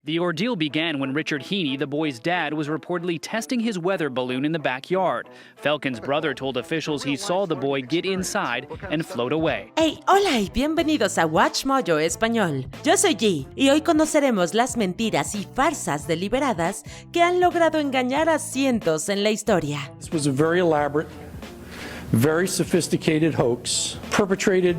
The ordeal began when Richard Heaney, the boy's dad, was reportedly testing his weather balloon in the backyard. Falcon's brother told officials he saw the boy get inside and float away. Hey, hola y bienvenidos a Watch Mojo Español. Yo soy G y hoy conoceremos las mentiras y farsas deliberadas que han logrado engañar a cientos en la historia. This was a very elaborate, very sophisticated hoax perpetrated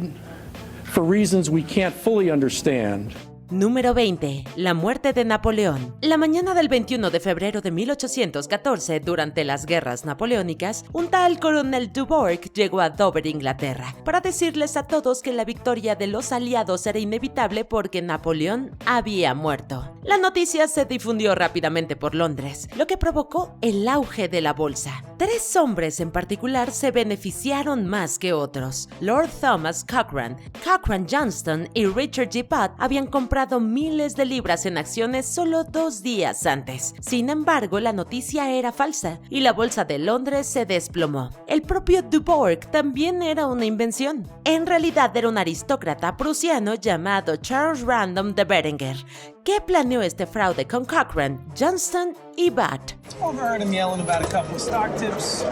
for reasons we can't fully understand. Número 20. La muerte de Napoleón. La mañana del 21 de febrero de 1814, durante las guerras napoleónicas, un tal coronel Dubourg llegó a Dover, Inglaterra, para decirles a todos que la victoria de los aliados era inevitable porque Napoleón había muerto. La noticia se difundió rápidamente por Londres, lo que provocó el auge de la bolsa. 3 hombres en particular se beneficiaron más que otros. Lord Thomas Cochrane, Cochrane Johnston y Richard G. Budd habían comprado miles de libras en acciones solo 2 días antes. Sin embargo, la noticia era falsa y la bolsa de Londres se desplomó. El propio Dubourg también era una invención. En realidad era un aristócrata prusiano llamado Charles Random de Berenguer, que planeó este fraude con Cochrane, Johnston y Budd. Overheard him yelling about a couple of stock tips,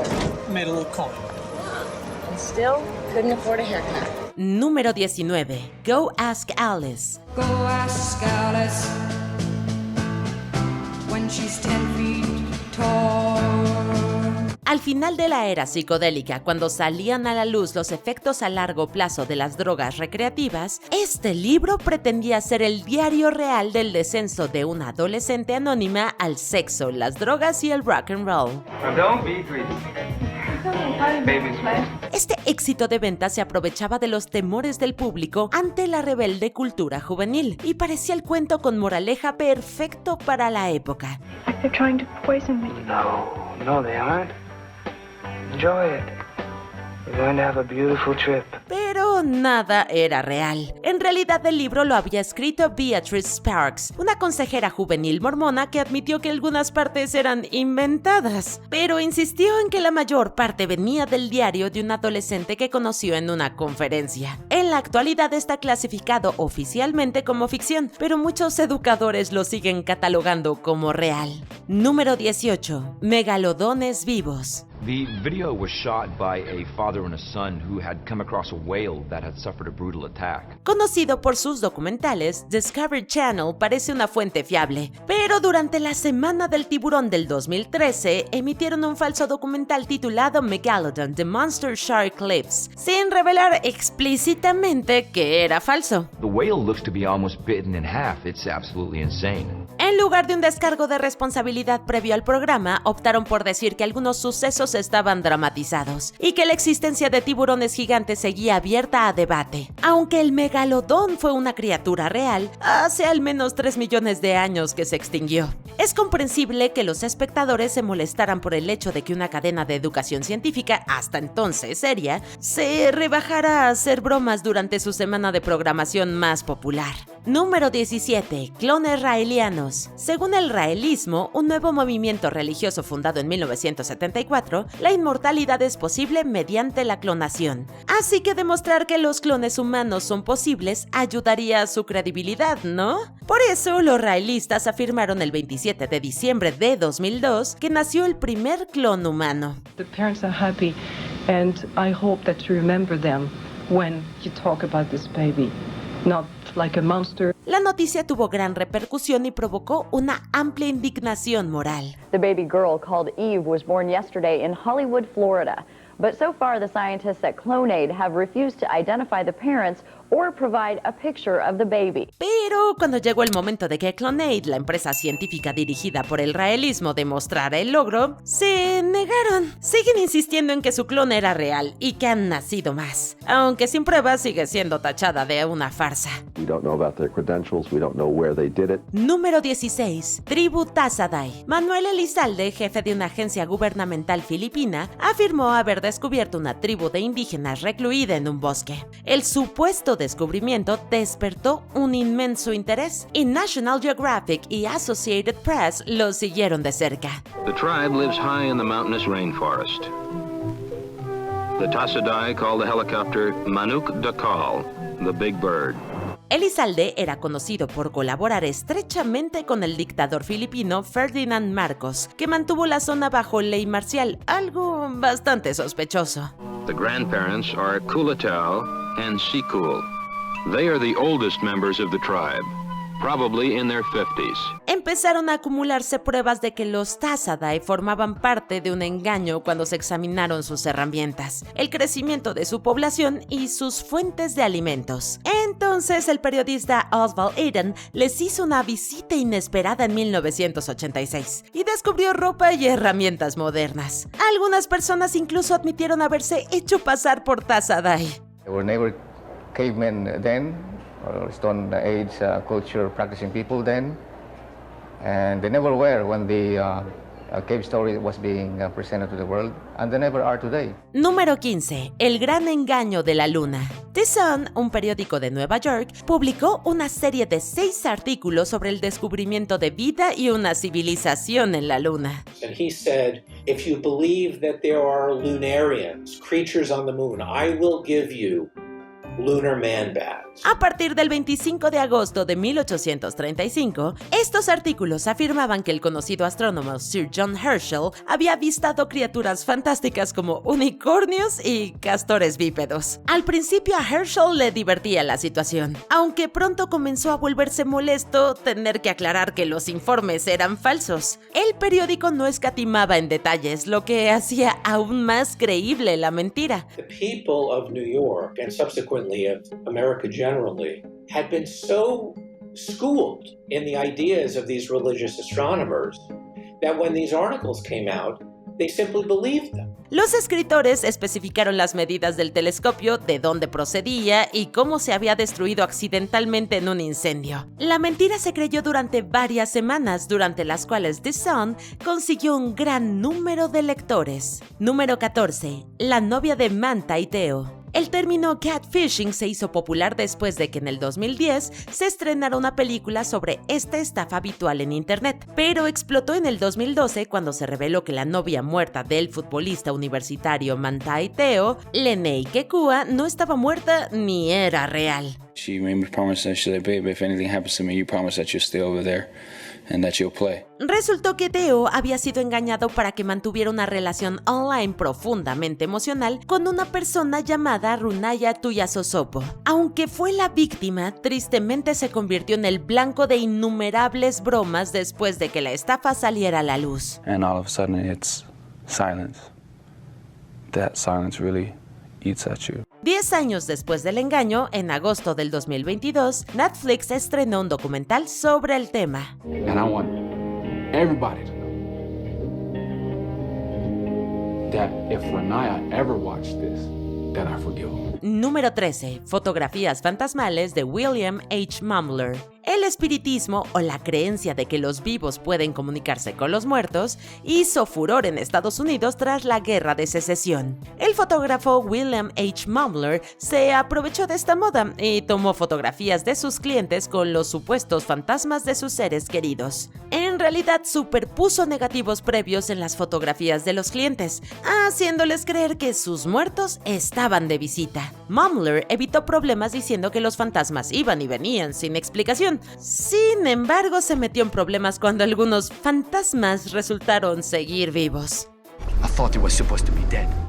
made a little coin. And still couldn't afford a haircut. Número 19. Go Ask Alice. Go ask Alice when she's 10 feet tall. Al final de la era psicodélica, cuando salían a la luz los efectos a largo plazo de las drogas recreativas, este libro pretendía ser el diario real del descenso de una adolescente anónima al sexo, las drogas y el rock and roll. Este éxito de venta se aprovechaba de los temores del público ante la rebelde cultura juvenil y parecía el cuento con moraleja perfecto para la época. They're trying to poison me. No, they aren't. Enjoy it. You're going to have a beautiful trip. Pero nada era real. En realidad el libro lo había escrito Beatrice Sparks, una consejera juvenil mormona que admitió que algunas partes eran inventadas, pero insistió en que la mayor parte venía del diario de un adolescente que conoció en una conferencia. En la actualidad está clasificado oficialmente como ficción, pero muchos educadores lo siguen catalogando como real. Número 18. Megalodones vivos. The video was shot by a father and a son who had come across a whale that had suffered a brutal attack. Conocido por sus documentales, Discovery Channel parece una fuente fiable, pero durante la Semana del Tiburón del 2013 emitieron un falso documental titulado Megalodon: The Monster Shark Lives, sin revelar explícitamente que era falso. The whale looks to be almost bitten in half. It's absolutely insane. En lugar de un descargo de responsabilidad previo al programa, optaron por decir que algunos sucesos estaban dramatizados y que la existencia de tiburones gigantes seguía abierta a debate. Aunque el megalodón fue una criatura real, hace al menos 3 millones de años que se extinguió. Es comprensible que los espectadores se molestaran por el hecho de que una cadena de educación científica, hasta entonces seria, se rebajara a hacer bromas durante su semana de programación más popular. Número 17. Clones raelianos. Según el raelismo, un nuevo movimiento religioso fundado en 1974, la inmortalidad es posible mediante la clonación. Así que demostrar que los clones humanos son posibles ayudaría a su credibilidad, ¿no? Por eso, los raelistas afirmaron el 27 de diciembre de 2002 que nació el primer clon humano. The parents are happy, and I hope that you remember them when you talk about this baby. Not like a monster. La noticia tuvo gran repercusión y provocó una amplia indignación moral. The baby girl called Eve was born yesterday in Hollywood, Florida. But so far, the scientists at Clonaid have refused to identify the parents or provide a picture of the baby. Pero cuando llegó el momento de que Clonaid, la empresa científica dirigida por el raelismo, demostrara el logro, se negaron. Siguen insistiendo en que su clon era real y que han nacido más, aunque sin pruebas sigue siendo tachada de una farsa. We don't know about their credentials, we don't know where they did it. Número 16. Tribu Tazadai. Manuel Elizalde, jefe de una agencia gubernamental filipina, afirmó haber descubierto una tribu de indígenas recluida en un bosque. El supuesto descubrimiento despertó un inmenso interés y National Geographic y Associated Press lo siguieron de cerca. The tribe lives high in the mountainous rainforest. The Tazadai call the helicopter Manuk Dakal, the big bird. Elizalde era conocido por colaborar estrechamente con el dictador filipino Ferdinand Marcos, que mantuvo la zona bajo ley marcial, algo bastante sospechoso. The grandparents are Kulatao and Sikul. They are the oldest members of the tribe, probably in their 50s. Empezaron a acumularse pruebas de que los Tazadai formaban parte de un engaño cuando se examinaron sus herramientas, el crecimiento de su población y sus fuentes de alimentos. Entonces el periodista Oswald Eden les hizo una visita inesperada en 1986 y descubrió ropa y herramientas modernas. Algunas personas incluso admitieron haberse hecho pasar por Tazadai. There were never cavemen then, or Stone Age culture practicing people then, and they never were when the cave story was being presented to the world, and they never are today. Número 15. El gran engaño de la luna. The Sun, un periódico de Nueva York, publicó una serie de 6 artículos sobre el descubrimiento de vida y una civilización en la luna. And he said, if you believe that there are lunarians, creatures on the moon, I will give you lunar man bats. A partir del 25 de agosto de 1835, estos artículos afirmaban que el conocido astrónomo Sir John Herschel había avistado criaturas fantásticas como unicornios y castores bípedos. Al principio a Herschel le divertía la situación, aunque pronto comenzó a volverse molesto tener que aclarar que los informes eran falsos. El periódico no escatimaba en detalles, lo que hacía aún más creíble la mentira. The people of New York and subsequently of America generally had been so schooled in the ideas of these religious astronomers that when these articles came out, they simply believed them. Los escritores especificaron las medidas del telescopio, de dónde procedía y cómo se había destruido accidentalmente en un incendio. La mentira se creyó durante varias semanas, durante las cuales The Sun consiguió un gran número de lectores. Número 14. La novia de Manti Te'o. El término catfishing se hizo popular después de que en el 2010 se estrenara una película sobre esta estafa habitual en internet, pero explotó en el 2012 cuando se reveló que la novia muerta del futbolista universitario Manti Te'o, Lenei Kekua, no estaba muerta ni era real. She made me promise that she said, babe, if anything happens to me, you promise that you'll stay over there and that you'll play. Resultó que Te'o había sido engañado para que mantuviera una relación online profundamente emocional con una persona llamada Runaya Tuiasosopo. Aunque fue la víctima, tristemente se convirtió en el blanco de innumerables bromas después de que la estafa saliera a la luz. And all of a sudden it's silence. That silence really eats at you. 10 años después del engaño, en agosto del 2022, Netflix estrenó un documental sobre el tema. And I want everybody to know that if Runaya ever watched this, that I forgive him. Número 13. Fotografías fantasmales de William H. Mumler. El espiritismo, o la creencia de que los vivos pueden comunicarse con los muertos, hizo furor en Estados Unidos tras la Guerra de Secesión. El fotógrafo William H. Mumler se aprovechó de esta moda y tomó fotografías de sus clientes con los supuestos fantasmas de sus seres queridos. En realidad, superpuso negativos previos en las fotografías de los clientes, haciéndoles creer que sus muertos estaban de visita. Mumler evitó problemas diciendo que los fantasmas iban y venían sin explicación. Sin embargo, se metió en problemas cuando algunos fantasmas resultaron seguir vivos.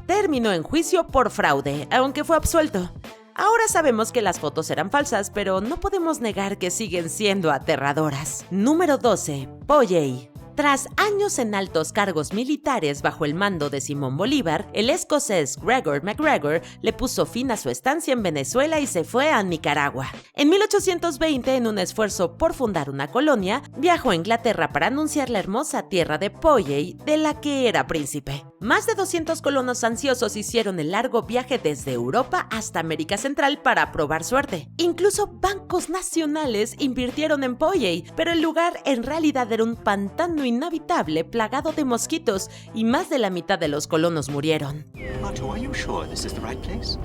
Terminó en juicio por fraude, aunque fue absuelto. Ahora sabemos que las fotos eran falsas, pero no podemos negar que siguen siendo aterradoras. Número 12. Polley. Tras años en altos cargos militares bajo el mando de Simón Bolívar, el escocés Gregor MacGregor le puso fin a su estancia en Venezuela y se fue a Nicaragua. En 1820, en un esfuerzo por fundar una colonia, viajó a Inglaterra para anunciar la hermosa tierra de Polley, de la que era príncipe. Más de 200 colonos ansiosos hicieron el largo viaje desde Europa hasta América Central para probar suerte. Incluso bancos nacionales invirtieron en Polley, pero el lugar en realidad era un pantano inhabitable plagado de mosquitos y más de la mitad de los colonos murieron. Otto, are you sure this is the right place?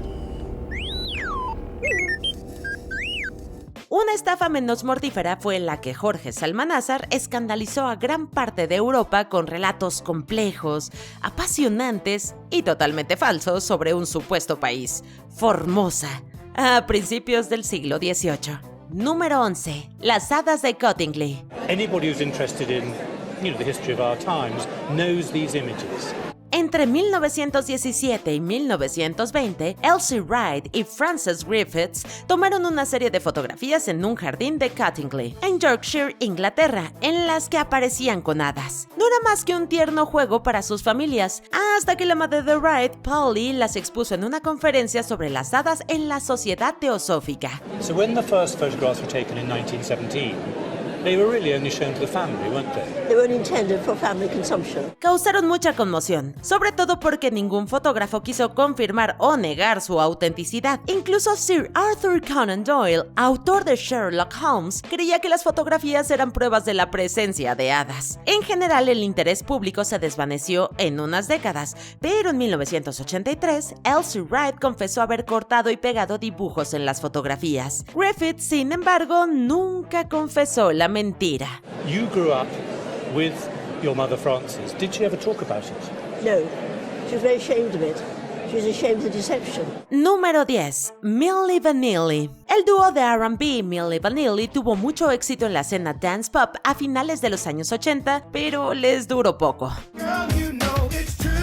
Una estafa menos mortífera fue la que Jorge Salmanázar escandalizó a gran parte de Europa con relatos complejos, apasionantes y totalmente falsos sobre un supuesto país, Formosa, a principios del siglo XVIII. Número 11. Las hadas de Cottingley. Anybody who's interested in, the history of our times knows these images. Entre 1917 y 1920, Elsie Wright y Frances Griffiths tomaron una serie de fotografías en un jardín de Cottingley, en Yorkshire, Inglaterra, en las que aparecían con hadas. No era más que un tierno juego para sus familias, hasta que la madre de Wright, Polly, las expuso en una conferencia sobre las hadas en la Sociedad Teosófica. So when the first photographs were taken in 1917, they were really only shown to the family, weren't they? They weren't intended for family consumption. Causaron mucha conmoción, sobre todo porque ningún fotógrafo quiso confirmar o negar su autenticidad. Incluso Sir Arthur Conan Doyle, autor de Sherlock Holmes, creía que las fotografías eran pruebas de la presencia de hadas. En general, el interés público se desvaneció en unas décadas, pero en 1983, Elsie Wright confesó haber cortado y pegado dibujos en las fotografías. Griffith, sin embargo, nunca confesó la mentira. You grew up with your mother Frances. Did she ever talk about it? No. She was very ashamed of it. She was ashamed of the deception. Número 10. Milli Vanilli. El dúo de R&B Milli Vanilli tuvo mucho éxito en la escena dance pop a finales de los años 80, pero les duró poco. Girl, you know it's true.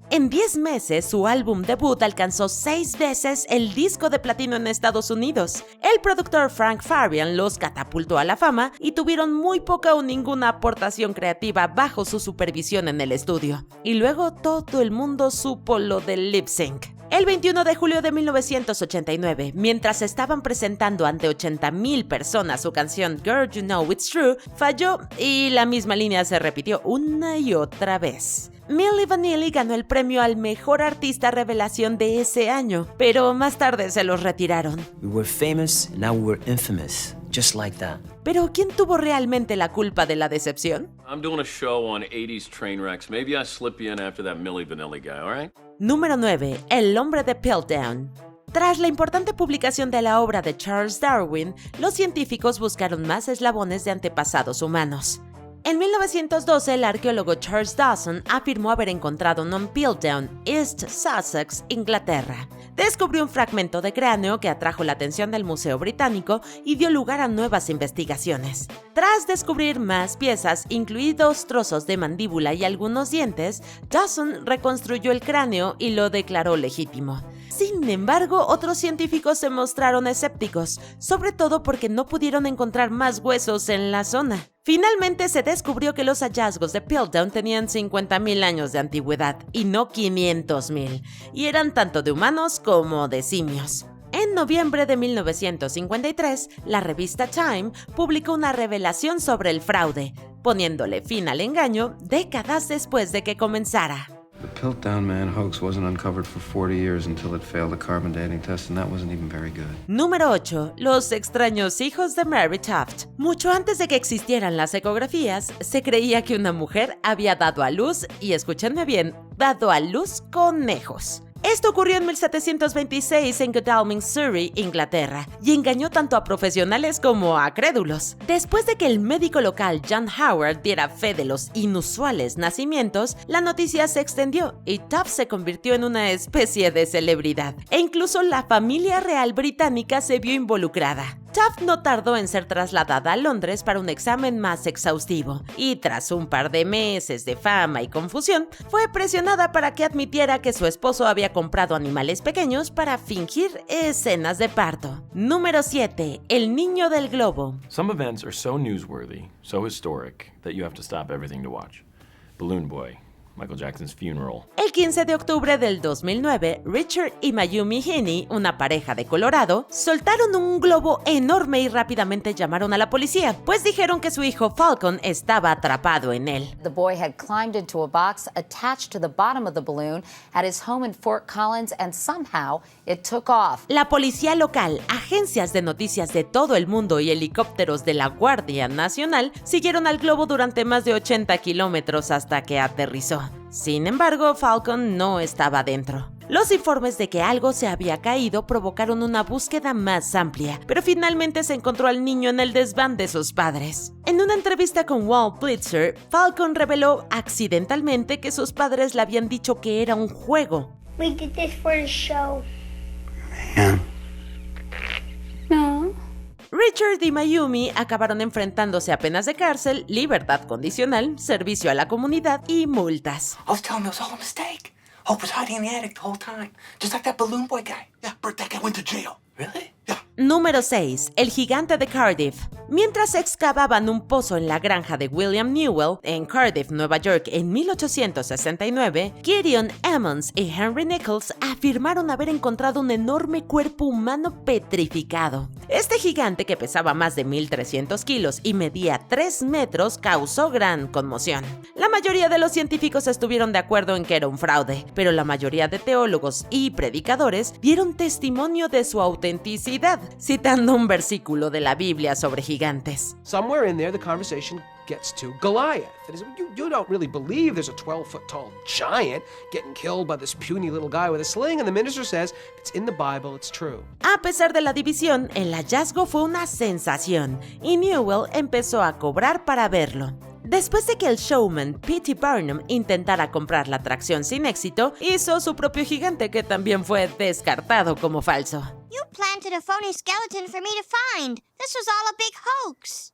En 10 meses, su álbum debut alcanzó 6 veces el disco de platino en Estados Unidos. El productor Frank Farian los catapultó a la fama y tuvieron muy poca o ninguna aportación creativa bajo su supervisión en el estudio. Y luego todo el mundo supo lo del lip sync. El 21 de julio de 1989, mientras estaban presentando ante 80,000 personas su canción Girl You Know It's True, falló y la misma línea se repitió una y otra vez. Milli Vanilli ganó el premio al mejor artista revelación de ese año, pero más tarde se los retiraron. We were famous, now we're infamous, just like that. Pero ¿quién tuvo realmente la culpa de la decepción? I'm doing a show on 80s train wrecks. Maybe I slip you in after that Milli Vanilli guy, all right? Número 9. El hombre de Piltdown. Tras la importante publicación de la obra de Charles Darwin, los científicos buscaron más eslabones de antepasados humanos. En 1912, el arqueólogo Charles Dawson afirmó haber encontrado en Piltdown, East Sussex, Inglaterra. Descubrió un fragmento de cráneo que atrajo la atención del Museo Británico y dio lugar a nuevas investigaciones. Tras descubrir más piezas, incluidos trozos de mandíbula y algunos dientes, Dawson reconstruyó el cráneo y lo declaró legítimo. Sin embargo, otros científicos se mostraron escépticos, sobre todo porque no pudieron encontrar más huesos en la zona. Finalmente se descubrió que los hallazgos de Piltdown tenían 50,000 años de antigüedad y no 500,000, y eran tanto de humanos como de simios. En noviembre de 1953, la revista Time publicó una revelación sobre el fraude, poniéndole fin al engaño décadas después de que comenzara. The Piltdown Man hoax wasn't uncovered for 40 years until it failed a carbon dating test, and that wasn't even very good. Número 8. Los extraños hijos de Mary Taft. Mucho antes de que existieran las ecografías, se creía que una mujer había dado a luz, y escúchenme bien, dado a luz conejos. Esto ocurrió en 1726 en Godalming, Surrey, Inglaterra, y engañó tanto a profesionales como a crédulos. Después de que el médico local John Howard diera fe de los inusuales nacimientos, la noticia se extendió y Taft se convirtió en una especie de celebridad, e incluso la familia real británica se vio involucrada. Taft no tardó en ser trasladada a Londres para un examen más exhaustivo, y tras un par de meses de fama y confusión, fue presionada para que admitiera que su esposo había comprado animales pequeños para fingir escenas de parto. Número 7. El niño del globo. Some events are so newsworthy, so historic, that you have to stop everything to watch. Balloon Boy, Michael Jackson's funeral. El 15 de octubre del 2009, Richard y Mayumi Heaney, una pareja de Colorado, soltaron un globo enorme y rápidamente llamaron a la policía, pues dijeron que su hijo Falcon estaba atrapado en él. The boy had climbed into a box attached to the bottom of the balloon at his home in Fort Collins, and somehow it took off. La policía local, agencias de noticias de todo el mundo y helicópteros de la Guardia Nacional siguieron al globo durante más de 80 kilómetros hasta que aterrizó. Sin embargo, Falcon no estaba dentro. Los informes de que algo se había caído provocaron una búsqueda más amplia, pero finalmente se encontró al niño en el desván de sus padres. En una entrevista con Walt Blitzer, Falcon reveló accidentalmente que sus padres le habían dicho que era un juego. We did this for the show. Man. No. Richard y Mayumi acabaron enfrentándose a penas de cárcel, libertad condicional, servicio a la comunidad y multas. I was telling him it was all a mistake. Hope was hiding in the attic the whole time, just like that balloon boy guy. Yeah, but that guy went to jail. Really? Yeah. Número 6. El gigante de Cardiff. Mientras excavaban un pozo en la granja de William Newell, en Cardiff, Nueva York, en 1869, Gideon Emmons y Henry Nichols afirmaron haber encontrado un enorme cuerpo humano petrificado. Este gigante, que pesaba más de 1.300 kilos y medía 3 metros, causó gran conmoción. La mayoría de los científicos estuvieron de acuerdo en que era un fraude, pero la mayoría de teólogos y predicadores dieron testimonio de su autenticidad, citando un versículo de la Biblia sobre gigantes. Somewhere in there, the conversation gets to Goliath. You don't really believe there's a 12-foot-tall giant getting killed by this puny little guy with a sling, and the minister says, it's in the Bible, it's true. A pesar de la división, el hallazgo fue una sensación, y Newell empezó a cobrar para verlo. Después de que el showman P.T. Barnum intentara comprar la atracción sin éxito, hizo su propio gigante, que también fue descartado como falso. You planted a phony skeleton for me to find. This was all a big hoax.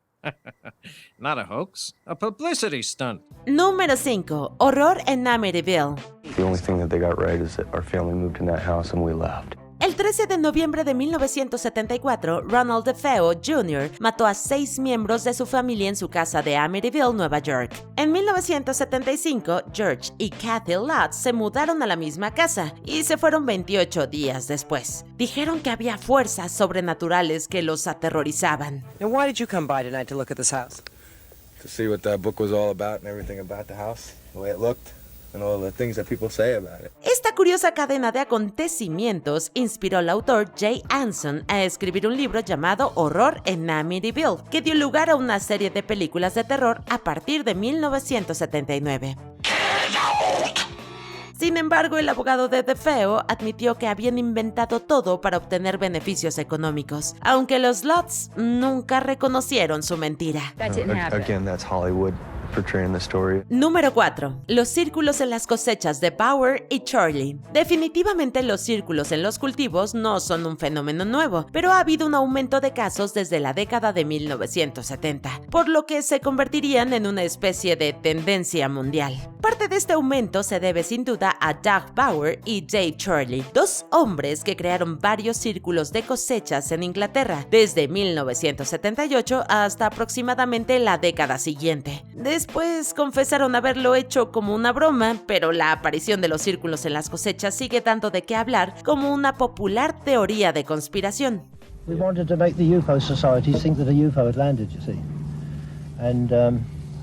Not a hoax, a publicity stunt. Número 5. Horror en Amityville. The only thing that they got right is that our family moved in that house and we left. El 13 de noviembre de 1974, Ronald DeFeo Jr. mató a 6 miembros de su familia en su casa de Amityville, Nueva York. En 1975, George y Kathy Lutz se mudaron a la misma casa y se fueron 28 días después. Dijeron que había fuerzas sobrenaturales que los aterrorizaban. And why did you come by tonight to look at this house? To see what that book was all about and everything about the house, the way it looked. And all the things that people say about it. Esta curiosa cadena de acontecimientos inspiró al autor Jay Anson a escribir un libro llamado Horror en Amityville, que dio lugar a una serie de películas de terror a partir de 1979. Sin embargo, el abogado de DeFeo admitió que habían inventado todo para obtener beneficios económicos, aunque los Lutz nunca reconocieron su mentira. Again, that's Hollywood. portraying the story. Número 4. Los círculos en las cosechas de Bauer y Charlie. Definitivamente los círculos en los cultivos no son un fenómeno nuevo, pero ha habido un aumento de casos desde la década de 1970, por lo que se convertirían en una especie de tendencia mundial. Parte de este aumento se debe sin duda a Doug Bauer y Jay Charlie, dos hombres que crearon varios círculos de cosechas en Inglaterra, desde 1978 hasta aproximadamente la década siguiente. Después confesaron haberlo hecho como una broma, pero la aparición de los círculos en las cosechas sigue dando de qué hablar como una popular teoría de conspiración. We wanted to make the UFO societies think that a UFO had landed, you see. And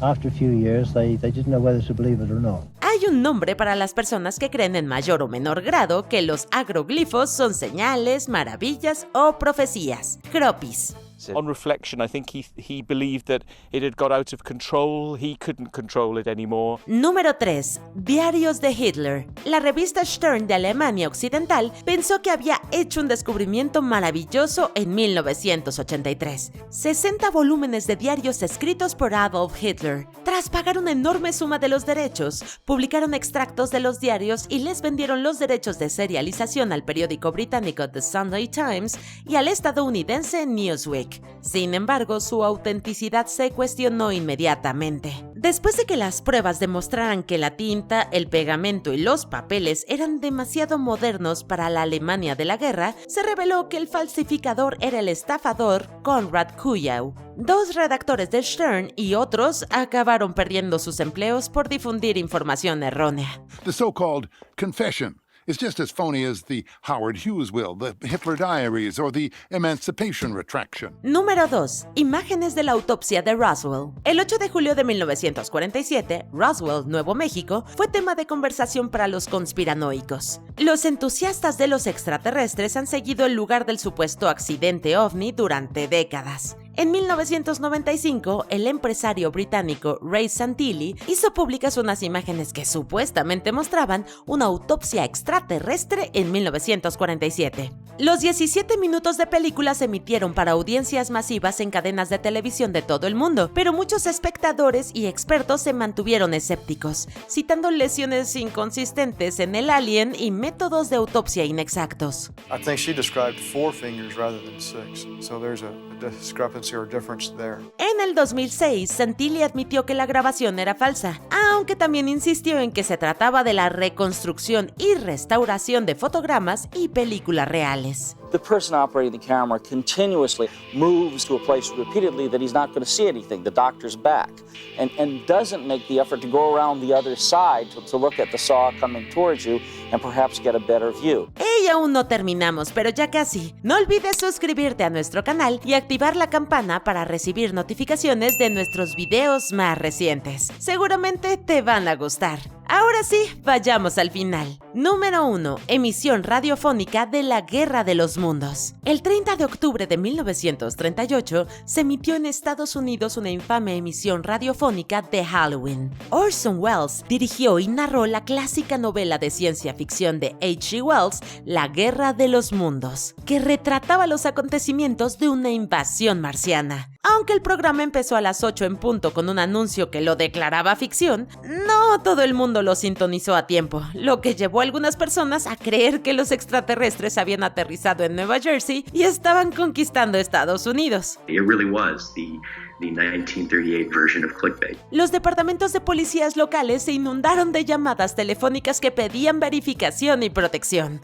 after a few years, they didn't know whether to believe it or not. Hay un nombre para las personas que creen en mayor o menor grado que los agroglifos son señales, maravillas o profecías. Cropis. On reflection, I think he believed that it had got out of control. He couldn't control it anymore. Número 3. Diarios de Hitler. La revista Stern de Alemania Occidental pensó que había hecho un descubrimiento maravilloso en 1983. 60 volúmenes de diarios escritos por Adolf Hitler. Tras pagar una enorme suma de los derechos, publicaron extractos de los diarios y les vendieron los derechos de serialización al periódico británico The Sunday Times y al estadounidense Newsweek. Sin embargo, su autenticidad se cuestionó inmediatamente. Después de que las pruebas demostraran que la tinta, el pegamento y los papeles eran demasiado modernos para la Alemania de la guerra, se reveló que el falsificador era el estafador Konrad Kujau. Dos redactores de Stern y otros acabaron perdiendo sus empleos por difundir información errónea. The so-called confession is just as phony as the Howard Hughes will, the Hitler Diaries, or the Emancipation Retraction. Número 2. Imágenes de la autopsia de Roswell. El 8 de julio de 1947, Roswell, Nuevo México, fue tema de conversación para los conspiranoicos. Los entusiastas de los extraterrestres han seguido el lugar del supuesto accidente ovni durante décadas. En 1995, el empresario británico Ray Santilli hizo públicas unas imágenes que supuestamente mostraban una autopsia extraterrestre en 1947. Los 17 minutos de película se emitieron para audiencias masivas en cadenas de televisión de todo el mundo, pero muchos espectadores y expertos se mantuvieron escépticos, citando lesiones inconsistentes en el alien y métodos de autopsia inexactos. I think she described 4 fingers rather than 6, so there's a discrepancy or difference there. En el 2006, Santilli admitió que la grabación era falsa, aunque también insistió en que se trataba de la reconstrucción y restauración de fotogramas y películas reales. The person operating the camera continuously moves to a place repeatedly that he's not going to see anything. The doctor's back. And doesn't make the effort to go around the other side to look at the saw coming towards you and perhaps get a better view. Y aún no terminamos, pero ya casi. No olvides suscribirte a nuestro canal y activar la campana para recibir notificaciones de nuestros videos más recientes. Seguramente te van a gustar. Ahora sí, vayamos al final. Número 1. Emisión radiofónica de la Guerra de los Mundos. El 30 de octubre de 1938 se emitió en Estados Unidos una infame emisión radiofónica de Halloween. Orson Welles dirigió y narró la clásica novela de ciencia ficción de H.G. Wells, La Guerra de los Mundos, que retrataba los acontecimientos de una invasión marciana. Aunque el programa empezó a las 8 en punto con un anuncio que lo declaraba ficción, no todo el mundo lo sintonizó a tiempo, lo que llevó a algunas personas a creer que los extraterrestres habían aterrizado en Nueva Jersey y estaban conquistando Estados Unidos. It really was the 1938 version of clickbait. Los departamentos de policías locales se inundaron de llamadas telefónicas que pedían verificación y protección.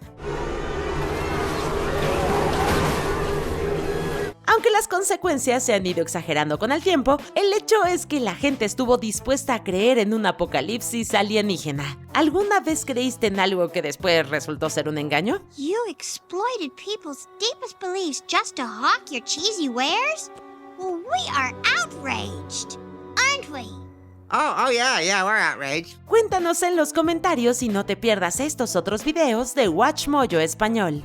Aunque las consecuencias se han ido exagerando con el tiempo, el hecho es que la gente estuvo dispuesta a creer en un apocalipsis alienígena. ¿Alguna vez creíste en algo que después resultó ser un engaño? You exploited people's deepest beliefs just to hawk your cheesy wares? Well, we are outraged, aren't we? Oh yeah, we're outraged. Cuéntanos en los comentarios y no te pierdas estos otros videos de Watch Mojo Español.